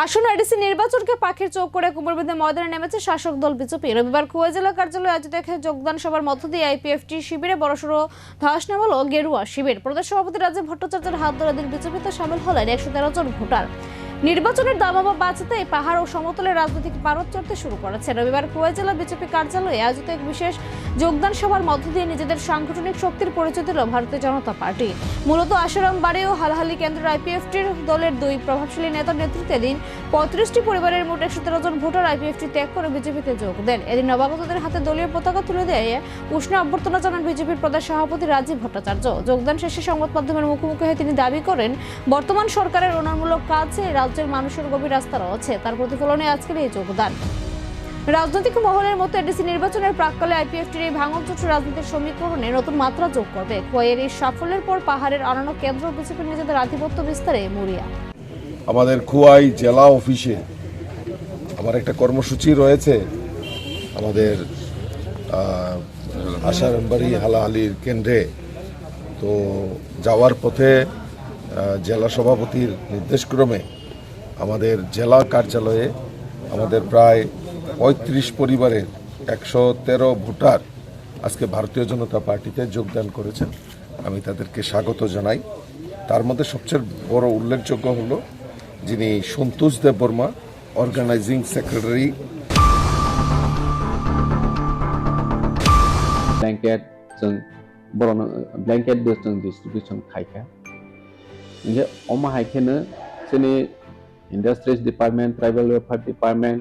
আসন্ন এডিসি নির্বাচনকে পাখির চোখ করে কুমোরবিন্দে ময়দানে নেমেছে শাসক দল বিজেপি। রবিবার খোয়া জেলা কার্যালয়ে আয়োজিত এক যোগদান সভার মধ্য দিয়ে আইপিএফটি শিবিরে বড়সড় ধস নামালো গেরুয়া শিবির। প্রদেশ সভাপতি রাজীব ভট্টাচার্যের হাত ধরে দিন বিজেপিতে সামিল হলেন 113 জন ভোটার। নির্বাচনের দামামা বাঁচাতে পাহাড় ও সমতলের রাজনৈতিক পারদ চড়তে শুরু করেছে। রবিবার খোয়া জেলা বিজেপি কার্যালয়ে আয়োজিত এক বিশেষ যোগদান সভার মধ্য দিয়ে নিজেদের সাংগঠনিক শক্তির পরিচয় দিল ভারতীয় জনতা পার্টি। মূলত আশারামবাড়ি ও হালহালি কেন্দ্রের আইপিএফটির দলের দুই প্রভাবশালী নেতার নেতৃত্বে দিন 35টি পরিবারের মোট 113 জন ভোটার আইপিএফটি ত্যাগ করে বিজেপিতে যোগ দেন। এদিন নবাগতদের হাতে দলীয় পতাকা তুলে দিয়ে উষ্ণ অভ্যর্থনা জানান বিজেপির প্রদেশ সভাপতি রাজীব ভট্টাচার্য। যোগদান শেষে সংবাদ মাধ্যমের মুখোমুখি হয়ে তিনি দাবি করেন, বর্তমান সরকারের উন্নয়নমূলক কাজে রাজ্যের মানুষের গভীর আস্থা রয়েছে। তার প্রতিফলনে আজকের এই যোগদান। রাজনৈতিক মহলের মতো এডিসি নির্বাচনের প্রাক্কালে আইপিএফটির এই ভাঙনচোট রাজনীতির সমীকরণে নতুন মাত্রা যোগ করবে। খোয়াইয়ের এই সাফল্যের পর পাহাড়ের অন্যান্য কেন্দ্র বিজেপির নিজেদের আধিপত্য বিস্তারে মরিয়া। আমাদের খোয়াই জেলা অফিসে আমার একটা কর্মসূচি রয়েছে। আমাদের আশারামবাড়ি হালাহালির কেন্দ্রে তো যাওয়ার পথে জেলা সভাপতির নির্দেশক্রমে আমাদের জেলা কার্যালয়ে আমাদের প্রায় 35 পরিবারের 113 ভোটার আজকে ভারতীয় জনতা পার্টিতে যোগদান করেছেন। আমি তাদেরকে স্বাগত জানাই। তার মধ্যে সবচেয়ে বড় উল্লেখযোগ্য হলো যিনি সন্তোষ দেব বর্মা, অর্গানাইজিং সেক্রেটারি। Blanket जों बर'नो blanket बो जों distribution खायखा जे अमा हायखेनो जोंनि industries department, tribal welfare department